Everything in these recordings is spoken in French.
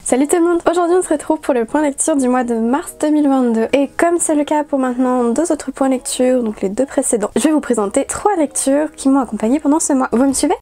Salut tout le monde! Aujourd'hui on se retrouve pour le point lecture du mois de mars 2022 et comme c'est le cas pour maintenant 2 autres points lecture, donc les 2 précédents, je vais vous présenter 3 lectures qui m'ont accompagnée pendant ce mois. Vous me suivez?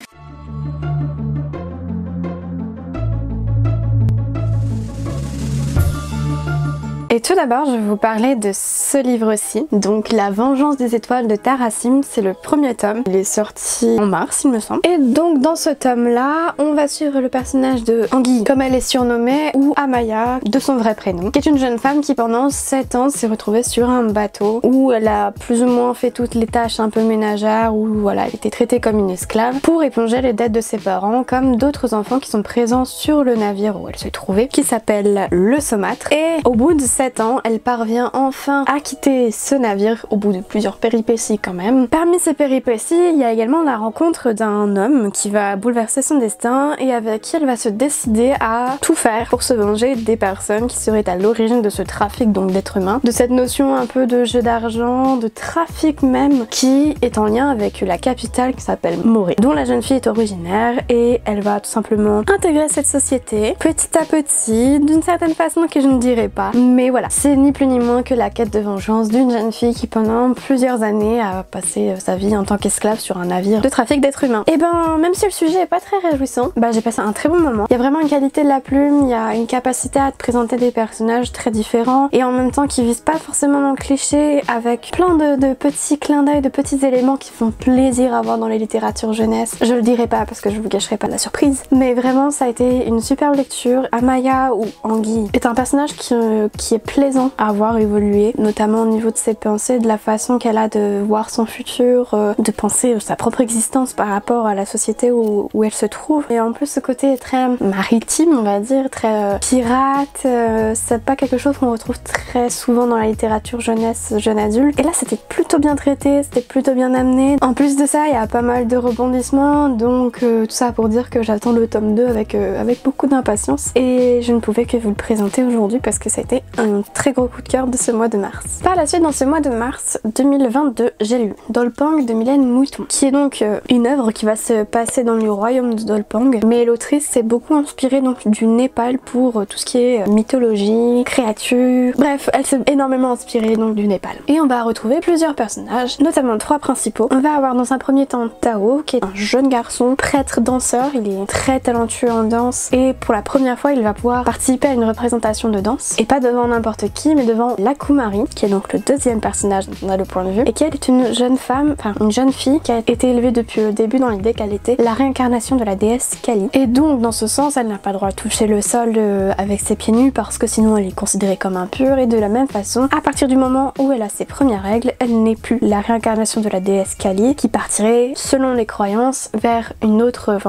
Et tout d'abord, je vais vous parler de ce livre-ci, donc La Vengeance des Étoiles de Tarasim, c'est le premier tome. Il est sorti en mars, il me semble. Et donc dans ce tome-là, on va suivre le personnage de Anguille, comme elle est surnommée, ou Amaya, de son vrai prénom, qui est une jeune femme qui pendant 7 ans s'est retrouvée sur un bateau où elle a plus ou moins fait toutes les tâches un peu ménagères, où voilà, elle était traitée comme une esclave, pour éponger les dettes de ses parents, comme d'autres enfants qui sont présents sur le navire où elle se trouvait, qui s'appelle le Saumâtre. Et au bout de 7 ans, elle parvient enfin à quitter ce navire au bout de plusieurs péripéties quand même. Parmi ces péripéties, il y a également la rencontre d'un homme qui va bouleverser son destin et avec qui elle va se décider à tout faire pour se venger des personnes qui seraient à l'origine de ce trafic donc d'êtres humains, de cette notion un peu de jeu d'argent, de trafic même, qui est en lien avec la capitale qui s'appelle Morée, dont la jeune fille est originaire et elle va tout simplement intégrer cette société petit à petit, d'une certaine façon que je ne dirais pas, mais voilà, c'est ni plus ni moins que la quête de vengeance d'une jeune fille qui pendant plusieurs années a passé sa vie en tant qu'esclave sur un navire de trafic d'êtres humains. Et ben même si le sujet est pas très réjouissant, bah j'ai passé un très bon moment. Il y a vraiment une qualité de la plume, il y a une capacité à te présenter des personnages très différents et en même temps qui visent pas forcément dans le cliché, avec plein de petits clins d'œil, de petits éléments qui font plaisir à voir dans les littératures jeunesse. Je le dirai pas parce que je vous gâcherai pas la surprise, mais vraiment ça a été une superbe lecture. Amaya, ou Anguille, est un personnage qui est plaisant à voir évoluer, notamment au niveau de ses pensées, de la façon qu'elle a de voir son futur, de penser sa propre existence par rapport à la société où elle se trouve. Et en plus ce côté est très maritime, on va dire, très pirate, c'est pas quelque chose qu'on retrouve très souvent dans la littérature jeunesse, jeune adulte. Et là c'était plutôt bien traité, c'était plutôt bien amené. En plus de ça, il y a pas mal de rebondissements, donc tout ça pour dire que j'attends le tome 2 avec beaucoup d'impatience et je ne pouvais que vous le présenter aujourd'hui parce que ça a été un très gros coup de cœur de ce mois de mars. Par la suite, dans ce mois de mars 2022, j'ai lu Dolpang de Mylène Mouton, qui est donc une œuvre qui va se passer dans le royaume de Dolpang, mais l'autrice s'est beaucoup inspirée donc du Népal pour tout ce qui est mythologie, créatures, bref, elle s'est énormément inspirée donc du Népal. Et on va retrouver plusieurs personnages, notamment 3 principaux. On va avoir dans un premier temps Tao, qui est un jeune garçon, prêtre danseur, il est très talentueux en danse et pour la première fois il va pouvoir participer à une représentation de danse, et pas devant n'importe qui, mais devant la Kumari, qui est donc le deuxième personnage dont on a le point de vue, et qui elle est une jeune femme, enfin une jeune fille qui a été élevée depuis le début dans l'idée qu'elle était la réincarnation de la déesse Kali. Et donc dans ce sens, elle n'a pas le droit de toucher le sol avec ses pieds nus parce que sinon elle est considérée comme impure, et de la même façon, à partir du moment où elle a ses premières règles, elle n'est plus la réincarnation de la déesse Kali, qui partirait, selon les croyances, vers une autre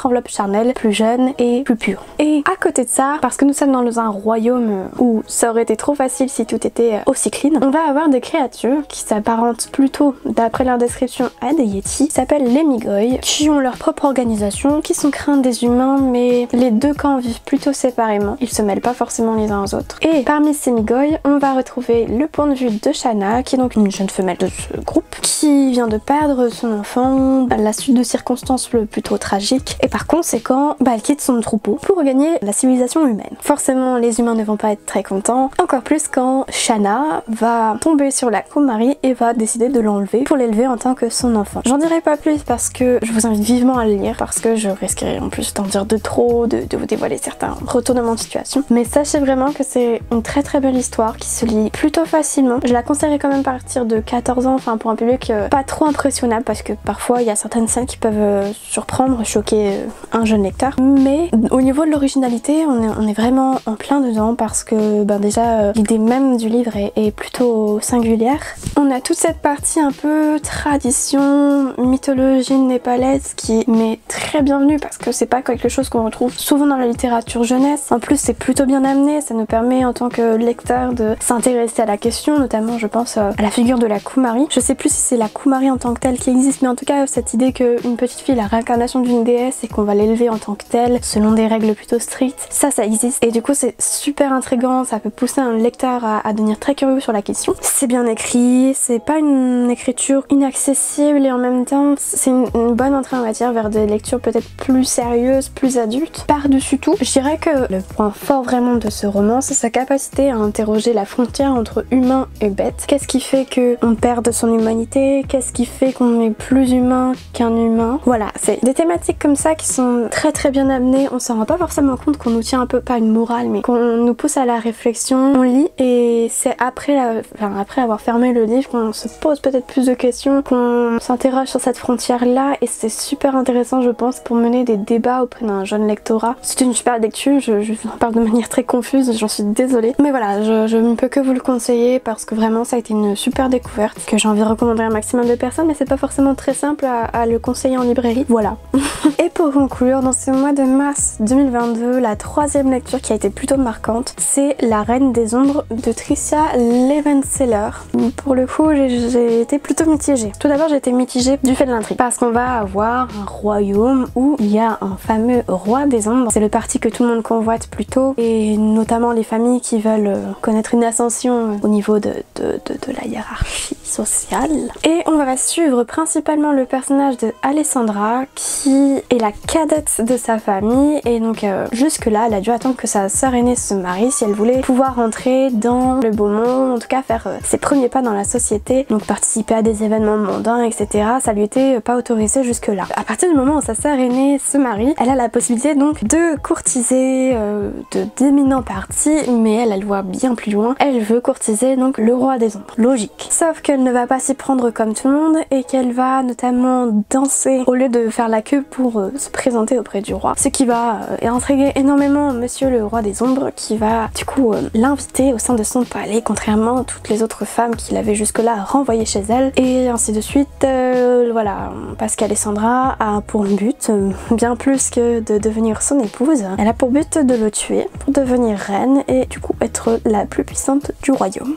enveloppe charnelle, plus jeune et plus pure. Et à côté de ça, parce que nous sommes dans un royaume où ça aurait été trop facile si tout était aussi clean, on va avoir des créatures qui s'apparentent plutôt, d'après leur description, à des yétis, qui s'appellent les Migoy, qui ont leur propre organisation, qui sont craintes des humains, mais les deux camps vivent plutôt séparément, ils se mêlent pas forcément les uns aux autres. Et parmi ces Migoy, on va retrouver le point de vue de Shana, qui est donc une jeune femelle de ce groupe, qui vient de perdre son enfant à la suite de circonstances plutôt tragiques, et par conséquent, elle quitte son troupeau pour regagner la civilisation humaine. Forcément, les humains ne vont pas être très contents, encore plus quand Shana va tomber sur la Kumari et va décider de l'enlever pour l'élever en tant que son enfant. J'en dirai pas plus parce que je vous invite vivement à le lire, parce que je risquerais en plus d'en dire de trop, de vous dévoiler certains retournements de situation. Mais sachez vraiment que c'est une très très belle histoire qui se lit plutôt facilement. Je la conseillerais quand même à partir de 14 ans, enfin pour un public pas trop impressionnable, parce que parfois il y a certaines scènes qui peuvent surprendre, choquer un jeune lecteur. Mais au niveau de l'originalité, on est vraiment en plein dedans, parce que déjà l'idée même du livre est plutôt singulière. On a toute cette partie un peu tradition, mythologie népalaise qui m'est très bienvenue, parce que c'est pas quelque chose qu'on retrouve souvent dans la littérature jeunesse. En plus c'est plutôt bien amené, ça nous permet en tant que lecteur de s'intéresser à la question, notamment je pense à la figure de la Kumari. Je sais plus si c'est la Kumari en tant que telle qui existe, mais en tout cas cette idée qu'une petite fille est la réincarnation d'une déesse et qu'on va l'élever en tant que telle selon des règles plutôt strictes, ça existe, et du coup c'est super intriguant, ça peut pousser un lecteur à devenir très curieux sur la question. C'est bien écrit, c'est pas une écriture inaccessible et en même temps c'est une bonne entrée, on va dire, vers des lectures peut-être plus sérieuses, plus adultes. Par-dessus tout, je dirais que le point fort vraiment de ce roman, c'est sa capacité à interroger la frontière entre humain et bête. Qu'est-ce qui fait qu'on perde son humanité? Qu'est-ce qui fait qu'on est plus humain qu'un humain? Voilà, c'est des thématiques comme ça qui sont très bien amenées. On s'en rend pas forcément compte qu'on nous tient un peu, pas une morale, mais qu'on nous pousse à la réflexion. On lit et c'est après avoir fermé le livre qu'on se pose peut-être plus de questions, qu'on s'interroge sur cette frontière-là, et c'est super intéressant, je pense, pour mener des débats auprès d'un jeune lectorat. C'est une super lecture, je vous en parle de manière très confuse, j'en suis désolée. Mais voilà, je ne peux que vous le conseiller parce que vraiment ça a été une super découverte que j'ai envie de recommander à un maximum de personnes, mais c'est pas forcément très simple à le conseiller en librairie. Voilà. Et pour conclure, dans ce mois de mars 2022, la troisième lecture qui a été plutôt marquante, c'est La Reine des Ombres de Tricia Levenseller. Pour le coup, j'ai été plutôt mitigée. Tout d'abord, j'ai été mitigée du fait de l'intrigue, parce qu'on va avoir un royaume où il y a un fameux roi des ombres. C'est le parti que tout le monde convoite plutôt, et notamment les familles qui veulent connaître une ascension au niveau de la hiérarchie sociale. Et on va suivre principalement le personnage de Alessandra, qui est la cadette de sa famille, et donc jusque là elle a dû attendre que sa sœur aînée se marie si elle voulait pouvoir entrer dans le beau monde, en tout cas faire ses premiers pas dans la société, donc participer à des événements mondains, etc. Ça lui était pas autorisé jusque là. À partir du moment où sa sœur aînée se marie, elle a la possibilité donc de courtiser d'éminents partis, mais elle voit bien plus loin. Elle veut courtiser donc le roi des ombres. Logique. Sauf qu'elle ne va pas s'y prendre comme tout le monde et qu'elle va notamment danser au lieu de faire la queue pour se présenter auprès du roi. Ce qui va intriguer énormément monsieur le roi des ombres, qui va du coup l'inviter au sein de son palais, contrairement à toutes les autres femmes qu'il avait jusque-là renvoyées chez elle, et ainsi de suite. Voilà, parce qu'Alessandra a pour but, bien plus que de devenir son épouse, elle a pour but de le tuer pour devenir reine et du coup être la plus puissante du royaume.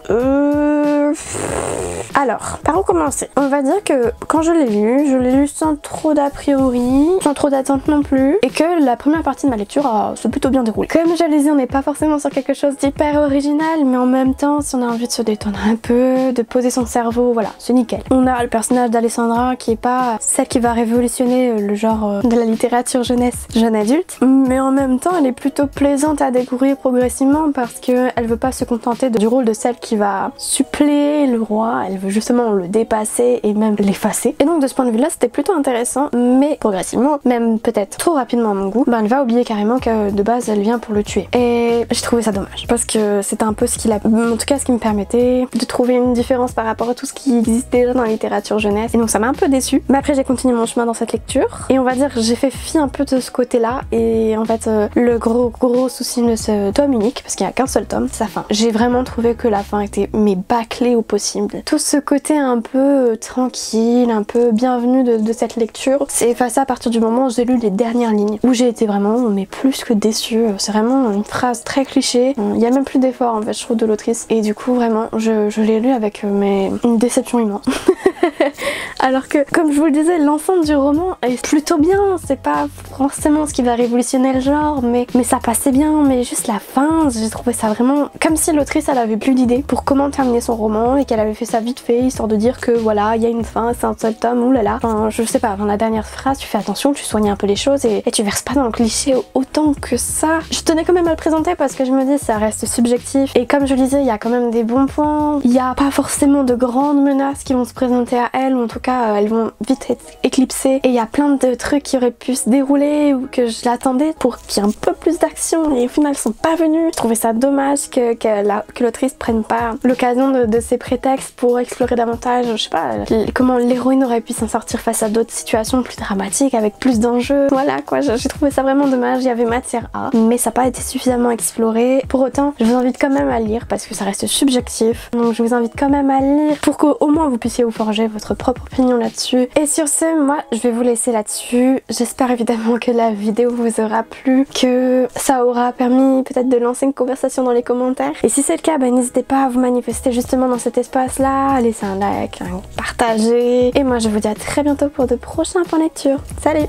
Alors, par où commencer? On va dire que quand je l'ai lu sans trop d'a priori, sans trop d'attente non plus, et que la première partie de ma lecture s'est plutôt bien déroulée. Comme je le disais, on n'est pas forcément sur quelque chose d'hyper original, mais en même temps, si on a envie de se détendre un peu, de poser son cerveau, voilà, c'est nickel. On a le personnage d'Alessandra qui est pas celle qui va révolutionner le genre de la littérature jeunesse, jeune adulte, mais en même temps, elle est plutôt plaisante à découvrir progressivement parce qu'elle veut pas se contenter du rôle de celle qui va suppléer le roi, elle veut justement le dépasser et même l'effacer. Et donc de ce point de vue là, c'était plutôt intéressant, mais progressivement, même peut-être trop rapidement à mon goût, elle va oublier carrément que de base elle vient pour le tuer. Et j'ai trouvé ça dommage parce que c'était un peu ce qui en tout cas ce qui me permettait de trouver une différence par rapport à tout ce qui existe déjà dans la littérature jeunesse. Et donc ça m'a un peu déçue. Mais après j'ai continué mon chemin dans cette lecture et on va dire j'ai fait fi un peu de ce côté là, et en fait le gros souci de ce tome unique, parce qu'il n'y a qu'un seul tome, c'est sa fin. J'ai vraiment trouvé que la fin était bâclée au possible. Tout ce côté un peu tranquille, un peu bienvenu de cette lecture s'est effacé à partir du moment où j'ai lu les dernières lignes, où j'ai été vraiment plus que déçue. C'est vraiment une phrase très cliché, il n'y a même plus d'effort en fait je trouve de l'autrice, et du coup vraiment je l'ai lu avec une déception immense. Alors que comme je vous le disais, l'ensemble du roman est plutôt bien, c'est pas forcément ce qui va révolutionner le genre, mais ça passait bien, mais juste la fin, j'ai trouvé ça vraiment comme si l'autrice elle avait plus d'idées pour comment terminer son roman et qu'elle avait fait ça vite fait histoire de dire que voilà il y a une fin, c'est un seul tome, oulala. Enfin je sais pas, dans la dernière phrase tu fais attention, tu soignes un peu les choses et tu verses pas dans le cliché autant que ça. Je tenais quand même à le présenter parce que je me dis ça reste subjectif, et comme je le disais il y a quand même des bons points, il y a pas forcément de grandes menaces qui vont se présenter à elle, ou en tout cas elles vont vite être éclipsées, et il y a plein de trucs qui auraient pu se dérouler ou que je l'attendais pour qu'il y ait un peu plus d'action et au final ils sont pas venus. Je trouvais ça dommage que l'autrice prenne pas l'occasion de ces prétextes pour explorer davantage, je sais pas, comment l'héroïne aurait pu s'en sortir face à d'autres situations plus dramatiques avec plus d'enjeux. Voilà quoi, j'ai trouvé ça vraiment dommage, il y avait matière à, mais ça n'a pas été suffisamment exploré. Pour autant, je vous invite quand même à lire parce que ça reste subjectif, donc je vous invite quand même à lire pour qu'au moins vous puissiez vous forger votre propre opinion là-dessus. Et sur ce, moi je vais vous laisser là-dessus. J'espère évidemment que la vidéo vous aura plu, que ça aura permis peut-être de lancer une conversation dans les commentaires, et si c'est le cas, n'hésitez pas à vous manifester justement dans cet espace là, à laisser un like, partager, et moi je vous dis à très bientôt pour de prochains points lecture. Salut!